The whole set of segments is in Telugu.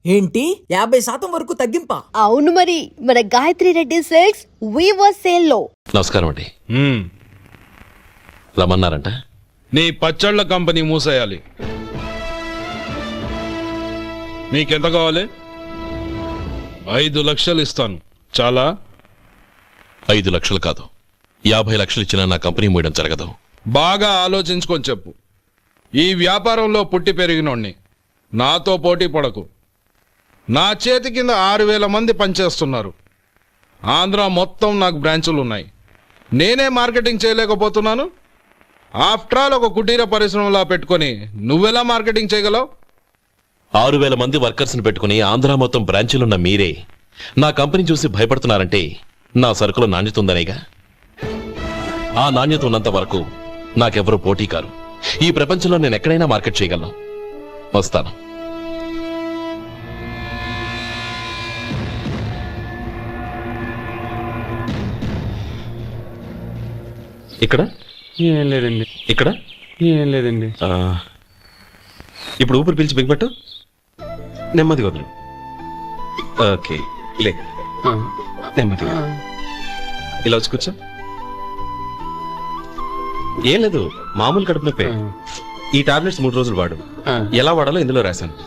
ఏంటి 50% వరకు తగ్గింపా? అవును మరి, మన Gayatri Reddy silks weaver sale లో. నమస్కారం అండి. రమ్మన్నారంట? నీ పచ్చళ్ళ కంపెనీ మూసేయాలి. నీకెంత కావాలి? 5 లక్షలు ఇస్తాను. చాలా? 5 లక్షలు కాదు, 50 లక్షలు ఇచ్చినా నా కంపెనీ మూయడం జరగదు. బాగా ఆలోచించుకొని చెప్పు. ఈ వ్యాపారంలో పుట్టి పెరిగినోడ్ని. నాతో పోటీ పడకు. నా చేతి కింద 6,000 మంది పనిచేస్తున్నారు. ఆంధ్ర మొత్తం నాకు బ్రాంచులు ఉన్నాయి. నేనే మార్కెటింగ్ చేయలేకపోతున్నాను. ఆఫ్టర్ ఆల్ ఒక కుటీర పరిశ్రమలా పెట్టుకొని నువ్వెలా మార్కెటింగ్ చేయగలవు? 6,000 మంది వర్కర్స్ని పెట్టుకుని ఆంధ్ర మొత్తం బ్రాంచీలున్న మీరే నా కంపెనీ చూసి భయపడుతున్నారంటే నా సరుకుల నాణ్యత ఉందనేగా. ఆ నాణ్యత ఉన్నంత వరకు నాకెవరూ పోటీ కారు. ఈ ప్రపంచంలో నేను ఎక్కడైనా మార్కెట్ చేయగలను. వస్తాను. ఇక్కడ ఏం లేదండి. ఇక్కడ ఏం లేదండి. ఇప్పుడు ఊపిరి పీల్చి బిగ్బట్టు. నెమ్మదిగా వదులు. ఓకే, లే. నెమ్మదిగా ఇలా వచ్చి కూర్చో. ఏం లేదు, మామూలు కడుపు నొప్పే. ఈ టాబ్లెట్స్ 3 రోజులు వాడు. ఎలా వాడాలో ఇందులో రాశాను.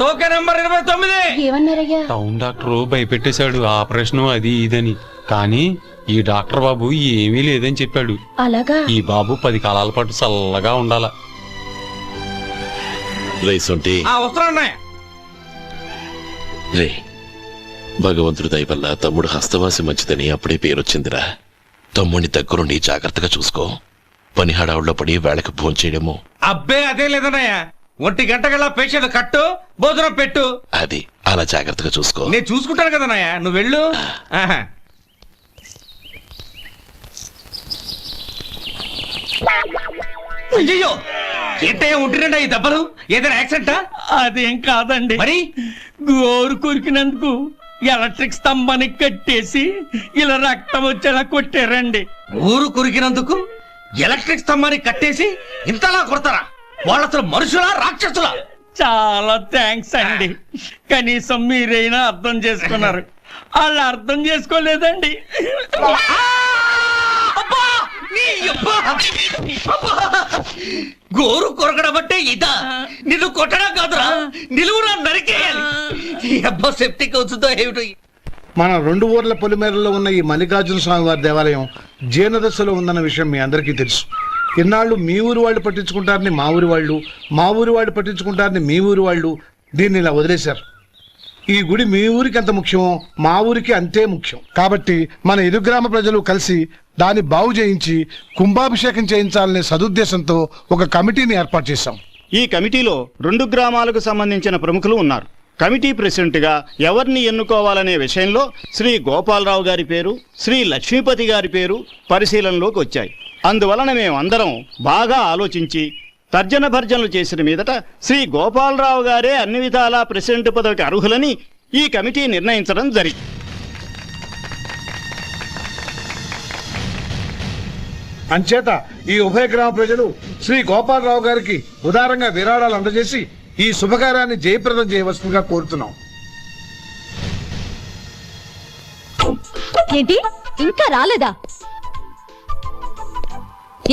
Token number 29. ఏమన్నారయ్యా? టౌన్ డాక్టర్ భయపెట్టేశాడు, ఆపరేషన్ అది ఇదని. కానీ ఈ డాక్టర్ బాబు ఏమీ లేదని చెప్పాడు. అలాగా? ఈ బాబు 10 కాలాల పాటు చల్లగా ఉండాల. వస్తున్నా. రే, భగవంతుడి దయ వల్ల తమ్ముడు హస్తవాసి మంచిదని అప్పుడే పేరొచ్చిందిరా. తమ్ముడిని దగ్గరుండి జాగ్రత్తగా చూసుకో. పని హడావుల్లో పడి వేళకి భోంచేయడము. అబ్బే అదే లేదన్నయ్య. 1 గంటకల్లా పేషెంట్ కట్టు, భోజనం పెట్టు. అది అలా జాగ్రత్తగా చూసుకో. నేను చూసుకుంటాను కదన్నయ్య, నువ్వు వెళ్ళు. అయ్యో, ఏంటయ్యా ఉంటున్నాడా ఈ దెబ్బలు? ఏదైనా యాక్సిడెంటా? అదేం కాదండి, మరి గోరు కొరికినందుకు ఎలక్ట్రిక్ స్తంభానికి కట్టేసి ఇలా రక్తం వచ్చేలా కొట్టారండి. ఊరు కురికినందుకు ఎలక్ట్రిక్ స్తంభాన్ని కట్టేసి ఇంతలా కొడతారా? వాళ్ళ అసలు మనుషులా రాక్షసులా? చాలా థ్యాంక్స్ అండి, కనీసం మీరైనా అర్థం చేసుకున్నారు. వాళ్ళు అర్థం చేసుకోలేదండి. గోరు కొరకడం అంటే ఇదా? నిన్ను కొట్టడం కాదురా, నిలువురా నరికేయాలి. అబ్బా సెప్టిక్ అవుతుందో ఏమిటో. మన 2 ఊర్ల పొలిమేరలో ఉన్న ఈ మల్లికార్జున స్వామి వారి దేవాలయం జీర్ణదశలో ఉందన్న విషయం మీ అందరికీ తెలుసు. ఇన్నాళ్ళు మీ ఊరు వాళ్ళు పట్టించుకుంటారని మా ఊరి వాళ్ళు, మా ఊరి వాళ్ళు పట్టించుకుంటారని మీ ఊరి వాళ్ళు దీన్ని ఇలా వదిలేశారు. ఈ గుడి మీ ఊరికి ఎంత ముఖ్యమో మా ఊరికి అంతే ముఖ్యం. కాబట్టి మన ఇరు గ్రామ ప్రజలు కలిసి దాన్ని బాగు చేయించి కుంభాభిషేకం చేయించాలనే సదుద్దేశంతో ఒక కమిటీని ఏర్పాటు చేశాం. ఈ కమిటీలో 2 గ్రామాలకు సంబంధించిన ప్రముఖులు ఉన్నారు. కమిటీ ప్రెసిడెంట్గా ఎవరిని ఎన్నుకోవాలనే విషయంలో శ్రీ గోపాలరావు గారి పేరు, శ్రీ లక్ష్మీపతి గారి పేరు పరిశీలనలోకి వచ్చాయి. అందువలన మేమందరం బాగా ఆలోచించి తర్జన భర్జనలు చేసిన మీదట శ్రీ గోపాలరావు గారే అన్ని విధాలా ప్రెసిడెంట్ పదవికి అర్హులని ఈ కమిటీ నిర్ణయించడం జరిగింది. అంచేత ఈ ఉభయ గ్రామ ప్రజలు శ్రీ గోపాలరావు గారికి ఉదారంగా విరాళాలు అందజేసి ఈ శుభకార్యాన్ని జయప్రదం చేయవలసిందిగా కోరుతున్నాం. ఏంటి ఇంకా రాలేదా?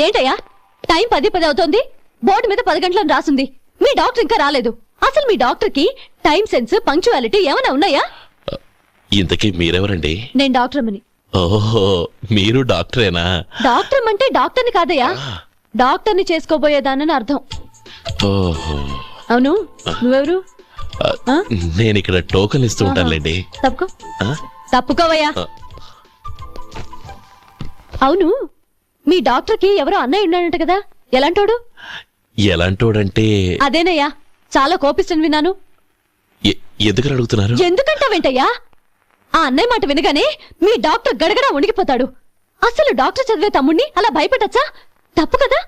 ఏంటయ్యా, టైం 10 అవుతోంది. బోర్డు మీద 10 గంటలను రాసింది. మీ డాక్టర్ ఇంకా రాలేదు. అసలు మీ డాక్టర్ కి టైం సెన్స్, పంక్చువాలిటీ ఏమైనా ఉన్నాయా? ఇంతకీ మీరెవరండి? నేను డాక్టర్ అమ్మని. ఓహో, మీరు డాక్టరేనా? డాక్టర్ అంటే డాక్టర్ని కాదయ్యా, డాక్టర్ని చేసుకోబోయేదానని అర్థం. ఓహో, అవును, నువ్వెవరు? నేను ఇక్కడ టోకెన్ ఇస్తూ ఉంటానులేండి. తప్పుకో. తప్పుకోవయ్యా. అవును, మీ డాక్టర్ కి ఎవరో అన్నయ్య ఉన్నాడంట కదా, ఎలాంటోడు? ఎలాంటోడంటే అదేనయ్యా, చాలా కోపిస్తని విన్నాను. ఎందుకని అడుగుతున్నారు? ఎందుకంటావేంటయ్యా? ఆ అన్నయ్య మాట వినగానే మీ డాక్టర్ గడగడా వణికిపోతాడు. అసలు డాక్టర్ చదివే తమ్ముణ్ణి అలా భయపెట్టచ్చా? తప్పు కదా?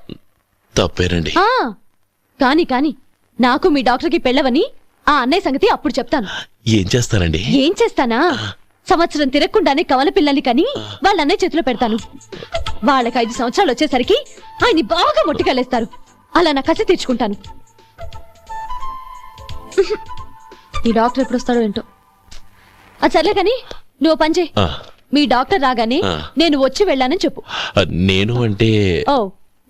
తప్పేనండి. కాని నాకు మీ డాక్టర్ కి పెళ్ళవని ఆ అన్నయ్య సంగతి అప్పుడు చెప్తాను. ఏం చేస్తారండి? ఏం చేస్తానా? సంవత్సరం తిరగకుండానే కవల పిల్లల్ని కని వాళ్ళ అన్నయ్య చేతిలో పెడతాను. వాళ్ళకి 5 సంవత్సరాలు వచ్చేసరికి ఆయన్ని బాగా మొట్టికెళ్ళేస్తారు. అలా నా కసి తీర్చుకుంటాను. ఈ డాక్టర్ ఎప్పుడు వస్తాడో ఏంటో. అది సర్లే కానీ నువ్వు పని చేయి. ఆ, మీ డాక్టర్ రాగానే ఆ. నేను వచ్చి వెళ్ళానని చెప్పు. నేను అంటే ఓ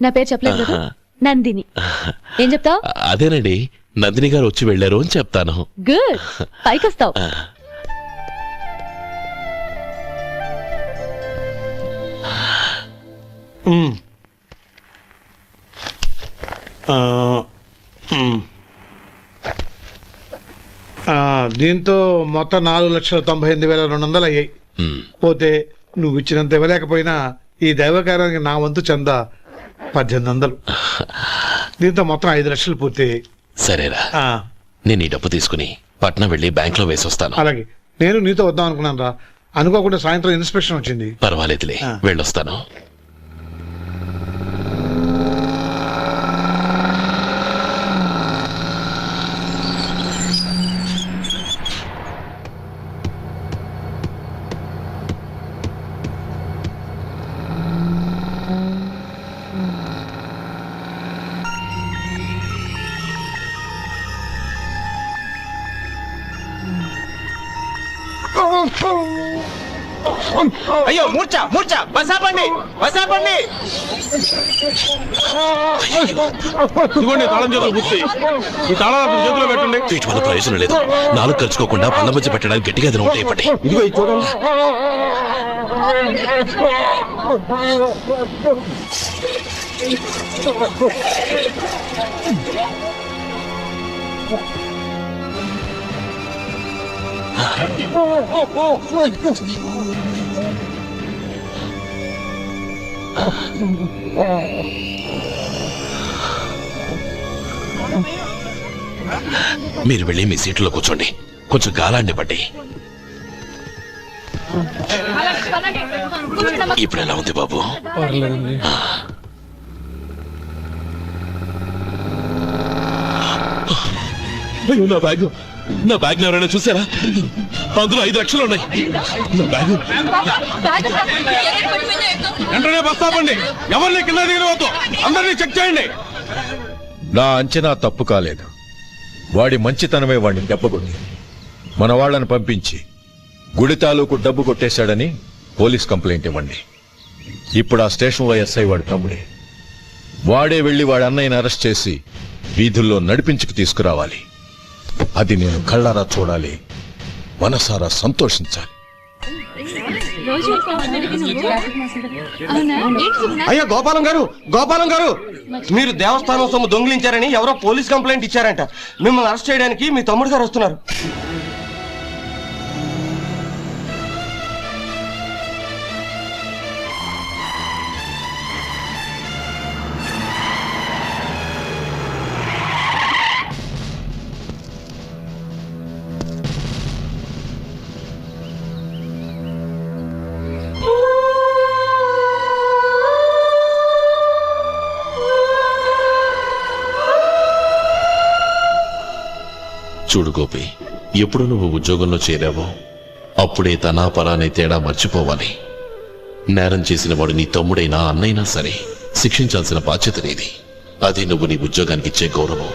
నా పేరు చెప్పలేదు కదా, నందిని. ఏం చెప్తావు? అదేనండి, నందిని గారు వచ్చి వెళ్ళారు అని చెప్తాను. గుడ్, పైకి వస్తావు. దీంతో మొత్తం 4,98,200 అయ్యాయి. పోతే నువ్వు ఇచ్చినంత ఇవ్వలేకపోయినా ఈ దైవకార్యానికి నా వంతు చందా 1,800. దీంతో మొత్తం 5 లక్షలు పూర్తయ్యాయి. సరేరా, నేను ఈ డబ్బు తీసుకుని పట్నం వెళ్ళి బ్యాంక్ లో వేసి వస్తాను. అలాగే, నేను నీతో వద్దాం అనుకున్నాను రా, అనుకోకుండా సాయంత్రం ఇన్స్పెక్షన్ వచ్చింది. పర్వాలేదులే, వెళ్ళొస్తాను. అయ్యో మూర్ఛ మూర్ఛ బసాపండి బసాపండి. ఇదిగోండి తాళం చేతులు పూర్తి. ఈ తాళాలు చేతిలో పెట్టండి. వీటి వల్ల ప్రయోజనం లేదు. నాలుగు ఖర్చుకోకుండా పళ్ళ మధ్య పెట్టడానికి గట్టిగా ఏదైనా ఉంటే ఇవ్వండి. ఇదిగో ఇది చూడండి. మీరు వెళ్ళి మీ సీట్లో కూర్చోండి, కొంచెం గాలాండి పట్టి. ఇప్పుడు ఎలా ఉంది బాబు? అయ్యో, నా బ్యాగ్ ఎవరైనా చూసారా? అందులో 5 లక్షలు ఉన్నాయి. నా బ్యాగ్ వెంటనే బస్తాపండి. ఎవరిని కింద దిగవద్దు, అందరినీ చెక్ చేయండి. నా అంచనా తప్పు కాలేదు. వాడి మంచితనమే వాడిని దెబ్బకొట్టి మన వాళ్ళని పంపించి గుడి తాలూకు డబ్బు కొట్టేశాడని పోలీస్ కంప్లైంట్ ఇవ్వండి. ఇప్పుడు ఆ స్టేషన్లో ఎస్ఐ వాడి తమ్ముడే. వాడే వెళ్లి వాడి అన్నయ్యని అరెస్ట్ చేసి వీధుల్లో నడిపించుకు తీసుకురావాలి. అది నేను కళ్ళారా చూడాలి, మనసారా సంతోషించాలి. అయ్యో గోపాలం గారు, గోపాలం గారు, మీరు దేవస్థానం సొమ్ము దొంగిలించారని ఎవరో పోలీస్ కంప్లైంట్ ఇచ్చారంట. మిమ్మల్ని అరెస్ట్ చేయడానికి మీ తమ్ముడు గారు వస్తున్నారు. చూడు గోపి, ఎప్పుడు నువ్వు ఉద్యోగంలో చేరావో అప్పుడే తనా పరానే తేడా మర్చిపోవాలి. నేరం చేసిన వాడు నీ తమ్ముడైనా అన్నైనా సరే శిక్షించాల్సిన బాధ్యత నీది. అది నువ్వు నీ ఉద్యోగానికి ఇచ్చే గౌరవం.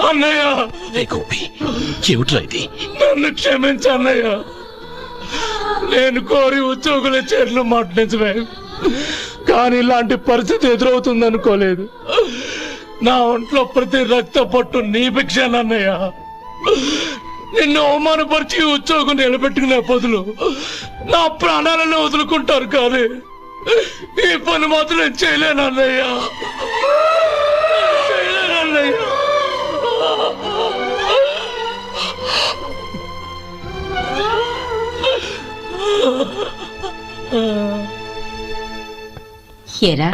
అన్నయ్య, గోపి, ఏమిట్రా ఇది? నన్ను క్షమించు అన్నయ్య. నేను కోరి ఉద్యోగుల చేరిన మాట నిజమే, కానీ ఇలాంటి పరిస్థితి ఎదురవుతుంది అనుకోలేదు. నా ఒంట్లో ప్రతి రక్త పట్టు నీ భిక్షానన్నయ్య. నిన్ను అవమానపరిచి ఉద్యోగం నిలబెట్టుకునే బదులు నా ప్రాణాలను వదులుకుంటారు, కానీ ఈ పని మాత్రం నేను చేయలేను అన్నయ్య. ఏరా,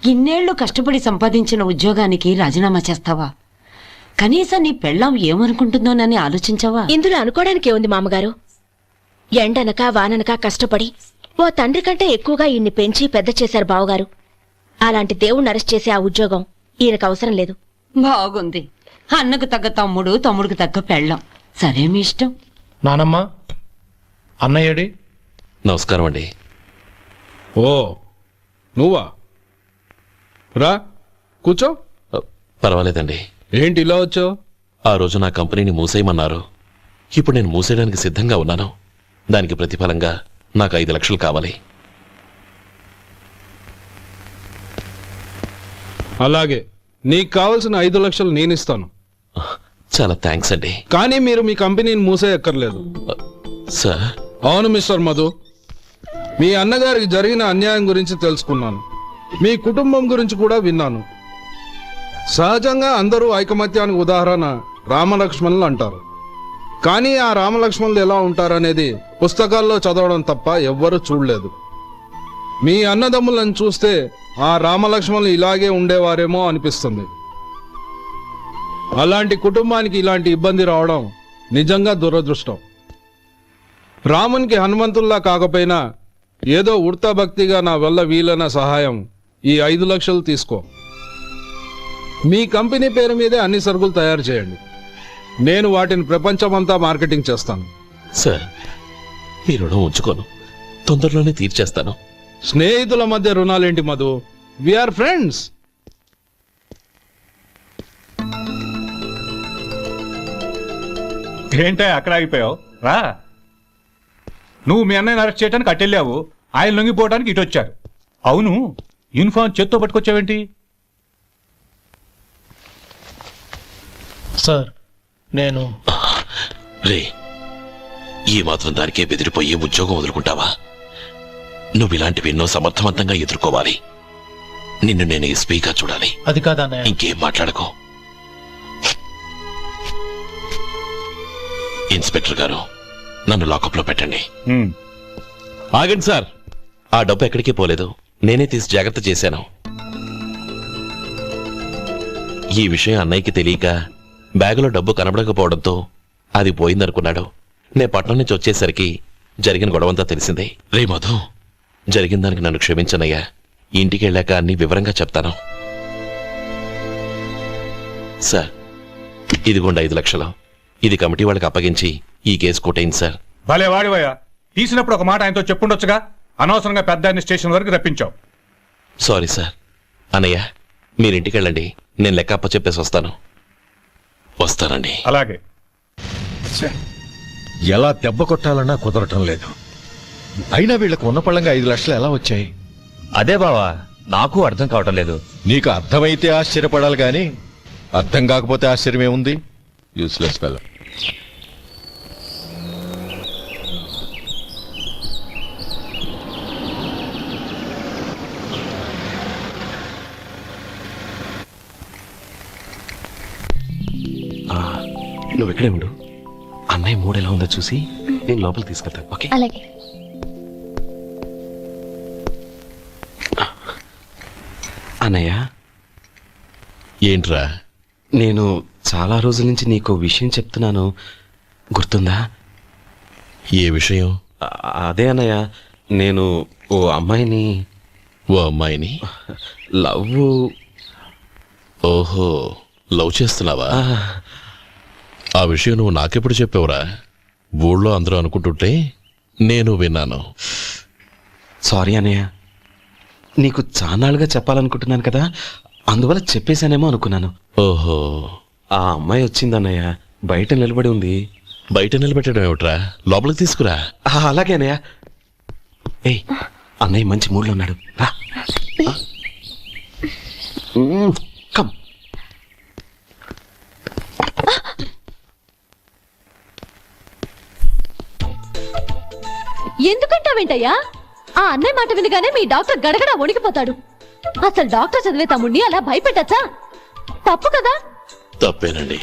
ఇన్నేళ్లు కష్టపడి సంపాదించిన ఉద్యోగానికి రాజీనామా చేస్తావా? కనీసం నీ పెళ్ళాం ఏమనుకుంటుందోనని ఆలోచించావా? ఇందులో అనుకోవడానికి ఏముంది మామగారు? ఎండనక వాననక కష్టపడి ఓ తండ్రి కంటే ఎక్కువగా ఈయన్ని పెంచి పెద్ద చేశారు బావగారు. అలాంటి దేవుణ్ణి అరెస్ట్ చేసే ఆ ఉద్యోగం ఈయనకు అవసరం లేదు. బాగుంది. అన్నకు తగ్గ తమ్ముడు, తమ్ముడికి తగ్గ పెళ్ళాం. సరే, మీ ఇష్టం. నానమ్మ, అన్నయ్యడి. నమస్కారం అండి. ఓ నువ్వా? రా కూర్చో. పర్వాలేదండి. ఏంటి ఇలా వచ్చావు? ఆ రోజు నా కంపెనీని మూసేయమన్నారు. ఇప్పుడు నేను మూసేయడానికి సిద్ధంగా ఉన్నాను. దానికి ప్రతిఫలంగా నాకు 5 లక్షలు కావాలి. అలాగే, నీకు కావాల్సిన 5 లక్షలు నేను ఇస్తాను. చాలా థ్యాంక్స్ అండి. కానీ మీరు మీ కంపెనీని మూసేయక్కర్లేదు. సార్. అవును మిస్టర్ మధు, మీ అన్నగారికి జరిగిన అన్యాయం గురించి తెలుసుకున్నాను. మీ కుటుంబం గురించి కూడా విన్నాను. సహజంగా అందరూ ఐకమత్యానికి ఉదాహరణ రామలక్ష్మణులు అంటారు. కానీ ఆ రామలక్ష్మణులు ఎలా ఉంటారనేది పుస్తకాల్లో చదవడం తప్ప ఎవ్వరూ చూడలేదు. మీ అన్నదమ్ములను చూస్తే ఆ రామలక్ష్మణులు ఇలాగే ఉండేవారేమో అనిపిస్తుంది. అలాంటి కుటుంబానికి ఇలాంటి ఇబ్బంది రావడం నిజంగా దురదృష్టం. రామునికి హనుమంతుల్లా కాకపోయినా ఏదో ఉడతా భక్తిగా నా వల్ల వీలైన సహాయం ఈ 5 లక్షలు తీసుకో. మీ కంపెనీ పేరు మీదే అన్ని సరుకులు తయారు చేయండి. నేను వాటిని ప్రపంచమంతా మార్కెటింగ్ చేస్తాను. సార్, మీ రుణం ఉంచుకోను. తొందరలోనే తీర్చేస్తాను. స్నేహితుల మధ్య రుణాలేంటి మధు? We are friends. ఏంటే అక్కడ ఆగిపోయావు? రా. నువ్వు మీ అన్నయ్యని అరెస్ట్ చేయడానికి అట్టెళ్ళావు, ఆయన లొంగిపోవడానికి ఇటు వచ్చారు. అవును, యూనిఫామ్ చేత్తో పట్టుకొచ్చావేంటి? సార్, నేను రే, ఈ మాత్రం దానికే బెదిరిపోయి ఉద్యోగం వదులుకుంటావా? నువ్వు ఇలాంటివి ఎన్నో సమర్థవంతంగా ఎదుర్కోవాలి. నిన్ను నేను ఎస్పీగా చూడాలి. అది కాదన్నయ్య. ఇంకేం మాట్లాడకో. ఇన్స్పెక్టర్ గారు, నన్ను లాకప్ లో పెట్టండి. ఆగండి సార్, ఆ డబ్బు ఎక్కడికి పోలేదు. నేనే తీసి జాగ్రత్త చేశాను. ఈ విషయం అన్నయ్యకి తెలియక బ్యాగులో డబ్బు కనబడకపోవడంతో అది పోయిందనుకున్నాడు. నే పట్నం నుంచి వచ్చేసరికి జరిగిన గొడవంతా తెలిసిందే. రే మధు, జరిగిన దానికి నన్ను క్షమించనయ్యా. ఇంటికి వెళ్ళాక అన్ని వివరంగా చెప్తాను. సార్, ఇదిగోండి 5 లక్షలు. ఇది కమిటీ వాళ్ళకి అప్పగించి ఈ కేసు కొట్టేయండి సార్. భలే వాడివయ్యా, తీసినప్పుడు ఒక మాట ఆయనతో చెప్పుండొచ్చుగా. అనవసరంగా పెద్ద ఆయన స్టేషన్ వరకు రప్పించావు. Sorry sir. అన్నయ్య, మీరింటికి వెళ్ళండి. నేను లెక్క అప్ప చెప్పేసి వస్తాను. వస్తానండి. అలాగే. ఎలా దెబ్బ కొట్టాలన్నా కుదరటం లేదు. అయినా వీళ్ళకు ఉన్న పళ్ళంగా 5 లక్షలు ఎలా వచ్చాయి? అదే బావా, నాకు అర్థం కావటం లేదు. నీకు అర్థమైతే ఆశ్చర్యపడాలి గాని అర్థం కాకపోతే ఆశ్చర్యమేముంది? Useless fellow. నువ్వు ఇక్కడే ఉండు. అన్నయ్య మూడు ఎలా ఉందో చూసి నేను లోపలికి తీసుకెళ్తాను. ఓకే? అలాగే. అన్నయ్య, ఏంట్రా? నేను చాలా రోజుల నుంచి నీకు విషయం చెప్తున్నాను, గుర్తుందా? ఏ విషయం? అదే అన్నయ్య, నేను ఓ అమ్మాయిని లవ్. ఓహో, లవ్ చేస్తున్నావా? ఆ విషయం నువ్వు నాకెప్పుడు చెప్పావురా? ఊళ్ళో అందరూ అనుకుంటుంటే నేను విన్నాను. సారీ అన్నయ్య, నీకు చాన్నాళ్ళుగా చెప్పాలనుకుంటున్నాను కదా, అందువల్ల చెప్పేశానేమో అనుకున్నాను. ఓహో, ఆ అమ్మాయి వచ్చిందన్నయ్య, బయట నిలబడి ఉంది. బయట నిలబెట్టడం ఏమిట్రా? లోపలికి తీసుకురా. అలాగే అన్నయ్య. ఏయ్, అన్నయ్య మంచి మూడ్లో ఉన్నాడు, రా. కమ్. ఎందుకంటావేంటయ్యా? ఆ అన్నయ్య మాట వినగానే మీ డాక్టర్ గడగడ వణికిపోతాడు. అసలు డాక్టర్ చదివే తమ్ముడిని అలా భయపెట్టచ్చా? తప్పు కదా? తప్పేనండి.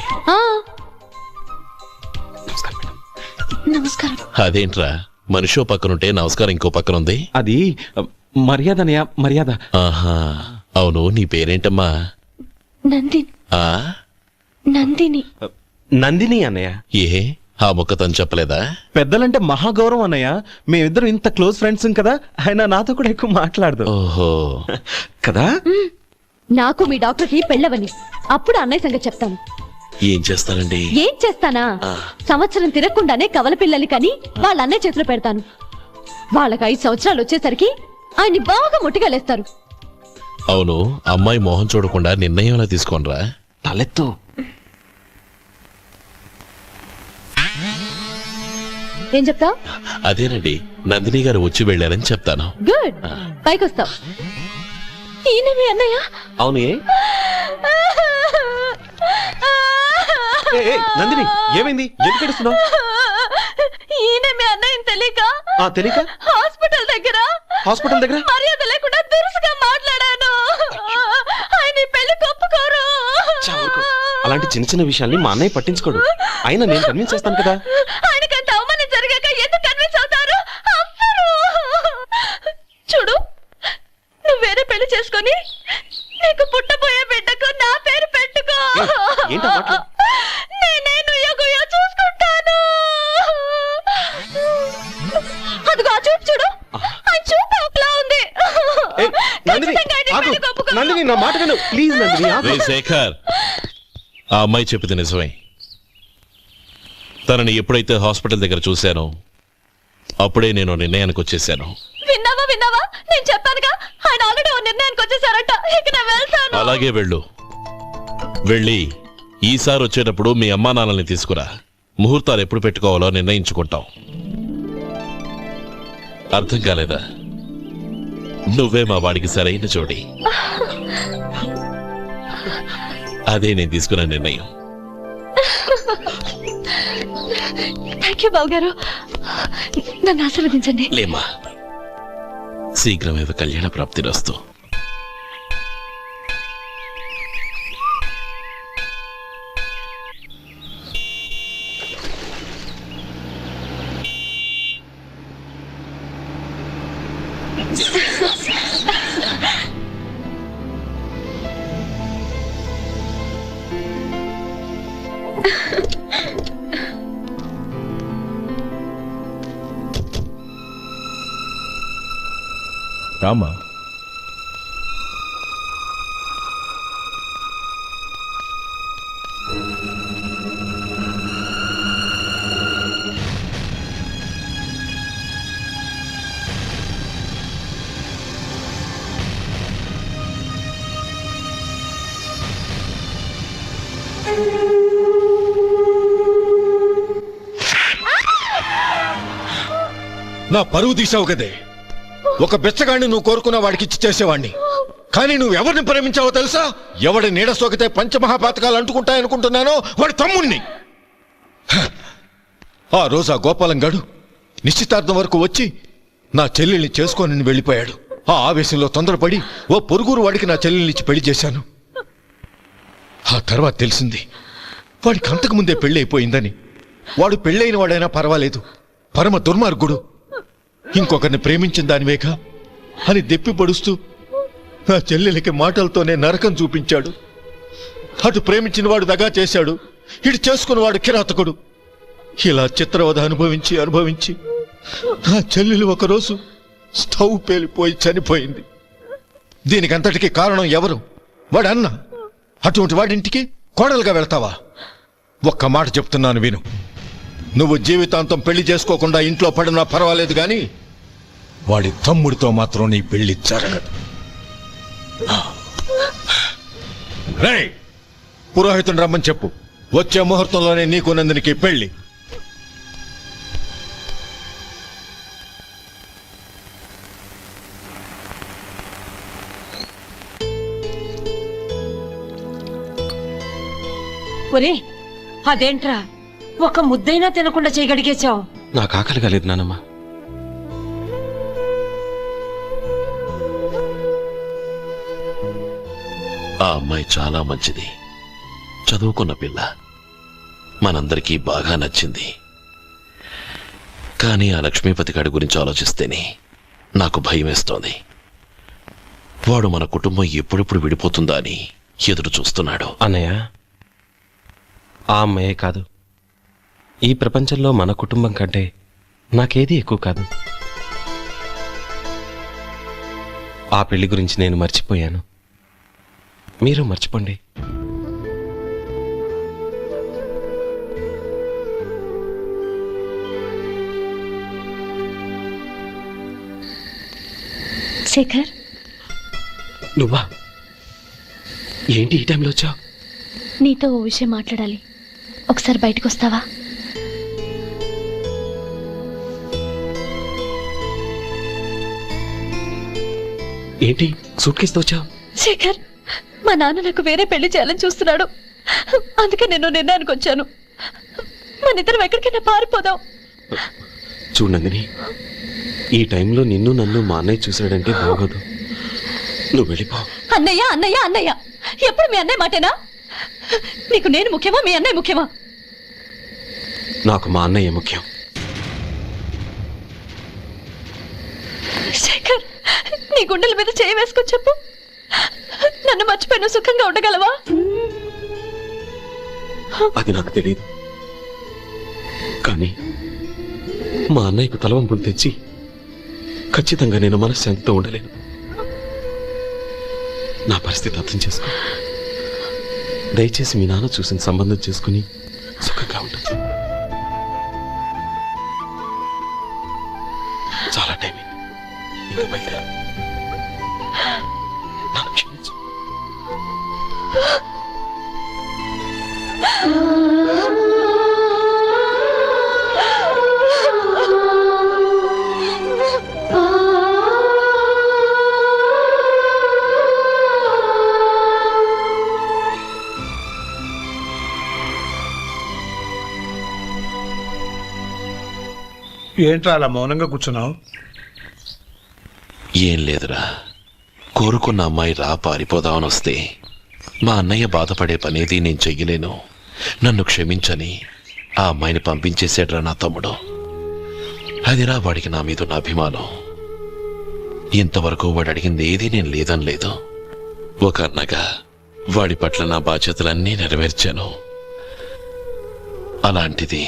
నమస్కారం. అదేంట్రా, మనిషో పక్కనుంటే నమస్కారం ఇంకో పక్కన ఉంది? అది మర్యాద అన్నయ్య మర్యాద. ఆహా, అవును, నీ పేరేంటమ్మా? నందిని. ఆ నందిని. నందిని అన్నయ్య. ఏ ఆ ముక్క తను చెప్పలేదా? పెద్దలంటే మహాగౌరవం అన్నయ్య. మేమిద్దరం ఇంత క్లోజ్ ఫ్రెండ్స్ కదా, ఆయన నాతో కూడా ఎక్కువ మాట్లాడదు. ఓహో కదా. నాకు మీ డాక్టర్కి పెళ్ళవని అప్పుడు అన్నయ్య సంగతి చెప్తాను. ఏం చేస్తానండి? ఏం చేస్తానా? సంవత్సరం తిరగకుండానే కవల పిల్లల్ని కని వాళ్ళ అన్నయ్య చేతిలో పెడతాను. వాళ్ళకి 5 సంవత్సరాలు వచ్చేసరికి ఆయన్ని బాగా ముట్టిగలేస్తారు. అవును, అమ్మాయి మోహం చూడకుండా నిర్ణయం ఎలా తీసుకోనరా? తలెత్తు. ఏం చెప్తావు? అదేనండి, నందిని గారు వచ్చి వెళ్ళారని చెప్తాను. గుడ్, పైకొస్తావు. ఈయన మీ అన్నయ్య? అవును. నందిని, ఏమైంది? ఎందుకు ఏడుస్తున్నావు? ఈయన మీ అన్నయ్యని తెలియక తెలియక హాస్పిటల్ దగ్గర మర్యాద లేకుండా దురుసుగా మాట్లాడాను. ఆయన ఈ పెళ్లి ఒప్పుకోరు. అలాంటి చిన్న చిన్న విషయాల్ని మా అన్నయ్య పట్టించుకోడు. అయినా నేను కన్విన్స్ చేస్తాను కదా. ఆయనకంత అవమానం జరిగాక ఎందుకు కన్విన్స్ అవుతారు? అవ్వరు. చూడు, నువ్వు వేరే పెళ్లి చేసుకొని నీకు పుట్టబోయే బిడ్డకు నా పేరు పెట్టుకో. ఏంటా మాటలు? నేనే నుయ్యగుయ్య చూసుకుంటాను. అదిగో ఆ చూపు చూడు, ఆ చూపు ఒకలా ఉంది. ఖచ్చితంగా ఆయన ఈ పెళ్లికి ఒప్పుకోరు. నందిని, నా మాట విను ప్లీజ్. నందిని, రే శేఖర్, ఆ అమ్మాయి చెప్పింది నిజమే. తనని ఎప్పుడైతే హాస్పిటల్ దగ్గర చూశానో అప్పుడే నేను నిర్ణయానికి వచ్చేసాను. విన్నావా? నేను చెప్పానుగా, ఆయన ఆల్రెడీ ఓ నిర్ణయానికి వచ్చేసారట. ఇక నేను వెళ్తాను. అలాగే వెళ్ళి ఈసారి వచ్చేటప్పుడు మీ అమ్మా నాన్నల్ని తీసుకురా. ముహూర్తాలు ఎప్పుడు పెట్టుకోవాలో నిర్ణయించుకుంటాం. అర్థం కాలేదా? నువ్వే మా వాడికి సరైన జోడి. అదే నేను తీసుకున్న నిర్ణయం. థ్యాంక్ యూ బాబు గారు, నన్ను ఆశీర్వదించండి. లేమ్మా, శీఘ్రమేవ కళ్యాణ ప్రాప్తిరస్తు. రామా, నా పరువు తీసావు కదే. ఒక బెచ్చగాడిని నువ్వు కోరుకున్న వాడికి ఇచ్చి చేసేవాడిని. కానీ నువ్వు ఎవరిని ప్రేమించావో తెలుసా? ఎవడి నీడ సోకితే పంచమహాపాతకాలు అంటుకుంటాయనుకుంటున్నానో వాడి తమ్ముణ్ణి. ఆ రోజు ఆ గోపాలం గాడు నిశ్చితార్థం వరకు వచ్చి నా చెల్లెల్ని చేసుకొని వెళ్ళిపోయాడు. ఆ ఆవేశంలో తొందరపడి ఓ పొరుగురు వాడికి నా చెల్లెల్నిచ్చి పెళ్లి చేశాను. ఆ తర్వాత తెలిసింది వాడికి అంతకుముందే పెళ్లి అయిపోయిందని. వాడు పెళ్ళైన వాడైనా పర్వాలేదు, పరమ దుర్మార్గుడు. ఇంకొకరిని ప్రేమించిన దానివేగా అని దెప్పి పడుస్తూ నా చెల్లెలకి మాటలతోనే నరకం చూపించాడు. అటు ప్రేమించిన వాడు దగా చేశాడు, ఇటు చేసుకున్నవాడు కిరాతకుడు. ఇలా చిత్రవధ అనుభవించి నా చెల్లెలు ఒకరోజు స్టవ్ పేలిపోయి చనిపోయింది. దీనికంతటికి కారణం ఎవరు? వాడు అన్న. అటువంటి వాడింటికి కోడలుగా వెళ్తావా? ఒక్క మాట చెప్తున్నాను విను. నువ్వు జీవితాంతం పెళ్లి చేసుకోకుండా ఇంట్లో పడినా పర్వాలేదు గాని వాడి తమ్ముడితో మాత్రం నీ పెళ్లి జరగదు. రేయ్, పురోహితుని రమ్మని చెప్పు. వచ్చే ముహూర్తంలోనే నీకు నందినికి పెళ్లి. ఒరే, అదేంట్రా ఒక ముద్దైనా తినకుండా చేయగడిగేశావు? నాకు ఆకలి కాలేదు నానమ్మ. ఆ అమ్మాయి చాలా మంచిది, చదువుకున్న పిల్ల, మనందరికీ బాగా నచ్చింది. కానీ ఆ లక్ష్మీపతి గారి గురించి ఆలోచిస్తేనే నాకు భయం వేస్తోంది. వాడు మన కుటుంబం ఎప్పుడెప్పుడు విడిపోతుందా అని ఎదురు చూస్తున్నాడు. అన్నయ్య, ఆ అమ్మాయే కాదు, ఈ ప్రపంచంలో మన కుటుంబం కంటే నాకేది ఎక్కువ కాదు. ఆ పెళ్లి గురించి నేను మర్చిపోయాను, మీరు మర్చిపోండి. శేఖర్, నువ్వా? ఏంటి ఈ టైంలో వచ్చావు? నీతో ఓ విషయం మాట్లాడాలి. ఒకసారి బయటకు వస్తావా? ఏంటి సూట్ కేసుతో వచ్చావు? శేఖర్, మా నాన్న నాకు వేరే పెళ్లి చేయాలని చూస్తున్నాడు. అందుకే నేను నిర్ణయానికి వచ్చాను. మన ఇద్దరం ఎక్కడికైనా పారిపోదాం. చూడండి, ఈ టైంలో నిన్ను నన్ను మా అన్నయ్య చూశాడంటే బాగోదు. నువ్వు వెళ్ళిపో. అన్నయ్య అన్నయ్య అన్నయ్య, ఎప్పుడు మీ అన్నయ్య మాటేనా? నీకు నేను ముఖ్యమా, మీ అన్నయ్య ముఖ్యమా? నాకు మా అన్నయ్య ముఖ్యం. శేఖర్, నీ గుండెల మీద చేయి వేసుకొని చెప్పు, నన్ను మర్చిపోయిన సుఖంగా ఉండగలవా? అది నాకు తెలియదు, కానీ మా అన్నయ్యకు తలవంపులు తెచ్చి ఖచ్చితంగా నేను మనశ్శాంతితో ఉండలేను. నా పరిస్థితి అర్థం చేసుకో. దయచేసి మీ నాన్న చూసిన సంబంధం చేసుకుని సుఖంగా ఉంటుంది. చాలా టైం అయింది, ఇంకా బయలుదేరా. నన్ను క్షమించు. ఏంట్రా అలా మౌనంగా కూర్చున్నావు? ఏం లేదురా, కోరుకున్న అమ్మాయి రా పారిపోదామని వస్తే మా అన్నయ్య బాధపడే పనేది నేను చెయ్యలేను, నన్ను క్షమించని ఆ అమ్మాయిని పంపించేసాడ్రా నా తమ్ముడు. అదిరా వాడికి నా మీద ఉన్న అభిమానం. ఇంతవరకు వాడు అడిగింది ఏది నేను లేదని లేదు. ఒక అన్నగా వాడి పట్ల నా బాధ్యతలన్నీ నెరవేర్చాను. అలాంటిది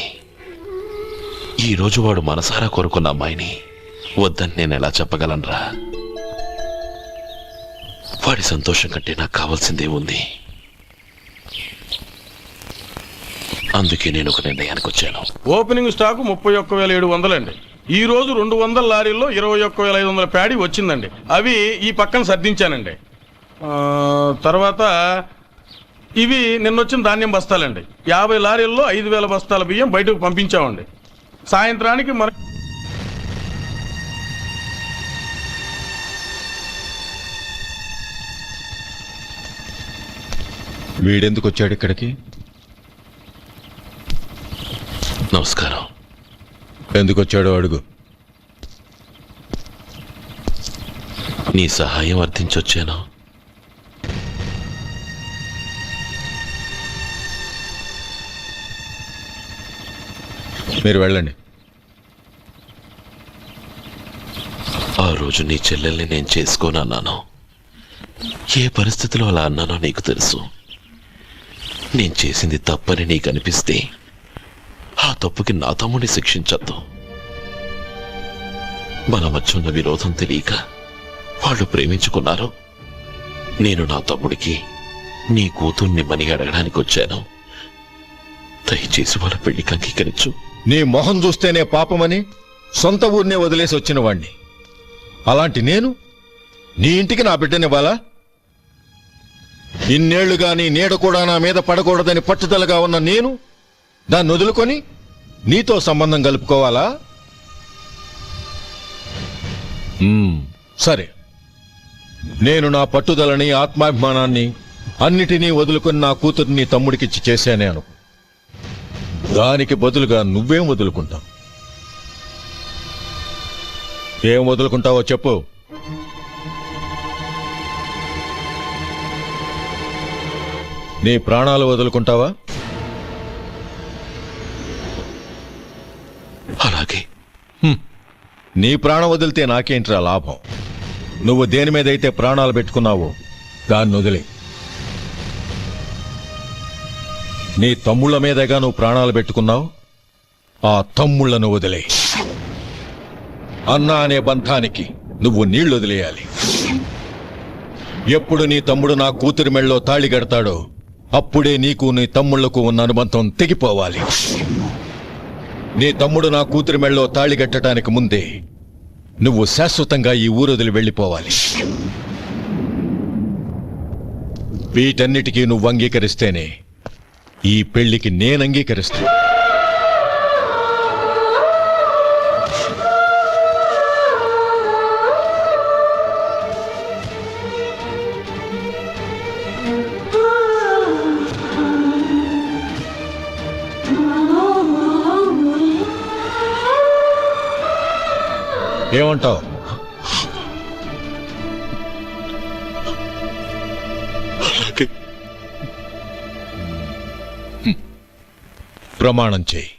ఈరోజు వాడు మనసారా కోరుకున్న అమ్మాయిని వద్దని నేను ఎలా చెప్పగలనరా? వాడి సంతోషం కంటే నాకు కావాల్సిందే ఉంది. అందుకే నేను ఒక నిర్ణయానికి వచ్చాను. ఓపెనింగ్ స్టాక్ 31,700 అండి. ఈ రోజు 200 లారీల్లో 21,500 ప్యాడీ వచ్చిందండి. అవి ఈ పక్కన సర్దించానండి. తర్వాత ఇవి నిన్నొచ్చిన ధాన్యం బస్తాలండి. 50 లారీల్లో 5,000 బస్తాల బియ్యం బయటకు పంపించామండి. సాయంత్రానికి మన వీడెందుకు వచ్చాడు ఇక్కడికి? నమస్కారం. ఎందుకు వచ్చాడో అడుగు. నీ సహాయం అర్థించొచ్చాను. మీరు వెళ్ళండి. ఆ రోజు నీ చెల్లెల్ని నేను చేసుకోనన్నాను. ఏ పరిస్థితిలో అలా అన్నానో నీకు తెలుసు. నేను చేసింది తప్పని నీకు అనిపిస్తే ఆ తప్పుకి నా తమ్ముడిని శిక్షించద్దు. మన మధ్య ఉన్న విరోధం తెలియక వాళ్ళు ప్రేమించుకున్నారు. నేను నా తమ్ముడికి నీ కూతుర్ని మని అడగడానికి వచ్చాను. దయచేసి వాళ్ళ పెళ్లికి అంగీకరించు. నీ మొహం చూస్తేనే పాపమని సొంత ఊరినే వదిలేసి వచ్చిన వాణ్ణి. అలాంటి నేను నీ ఇంటికి నా బిడ్డనివ్వాలా? ఇన్నేళ్లుగా నీ నీడ కూడా నా మీద పడకూడదని పట్టుదలగా ఉన్న నేను దాన్ని వదులుకొని నీతో సంబంధం కలుపుకోవాలా? సరే, నేను నా పట్టుదలని ఆత్మాభిమానాన్ని అన్నిటినీ వదులుకొని నా కూతుర్ని తమ్ముడికిచ్చి చేశానే అను. దానికి బదులుగా నువ్వేం వదులుకుంటావు? ఏం వదులుకుంటావో చెప్పు. నీ ప్రాణాలు వదులుకుంటావా? అలాగే. నీ ప్రాణం వదిలితే నాకేంట్రా లాభం? నువ్వు దేని మీదైతే ప్రాణాలు పెట్టుకున్నావో దాన్ని వదిలే. నీ తమ్ముళ్ళ మీదగా నువ్వు ప్రాణాలు పెట్టుకున్నావు, ఆ తమ్ముళ్లను వదిలే. అన్న అనే బంధానికి నువ్వు నీళ్లు వదిలేయాలి. ఎప్పుడు నీ తమ్ముడు నా కూతురి మెళ్ళలో తాళి కడతాడో అప్పుడే నీకు నీ తమ్ముళ్లకు ఉన్న అనుబంధం తెగిపోవాలి. నీ తమ్ముడు నా కూతురి మెళ్ళలో తాళి కట్టడానికి ముందే నువ్వు శాశ్వతంగా ఈ ఊరు వదిలి వెళ్ళిపోవాలి. వీటన్నిటికీ నువ్వు అంగీకరిస్తేనే ఈ పెళ్లికి నేను అంగీకరిస్తాను. ఏమంటావు? ప్రమాణం చేయి.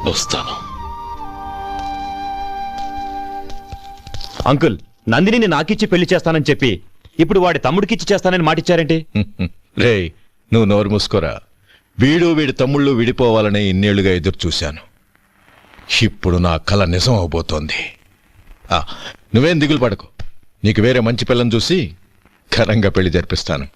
వస్తాను. అంకుల్, నందినిని నాకిచ్చి పెళ్లి చేస్తానని చెప్పి ఇప్పుడు వాడి తమ్ముడికిచ్చి చేస్తానని మాటిచ్చారేంటి? రే, నువ్వు నోరు మూసుకోరా. వీడి తమ్ముళ్ళు విడిపోవాలని ఇన్నేళ్లుగా ఎదురు చూశాను. ఇప్పుడు నా కల నిజం అవబోతోంది. నువ్వేం దిగులు పడకు. నీకు వేరే మంచి పిల్లని చూసి ఘనంగా పెళ్లి జరిపిస్తాను.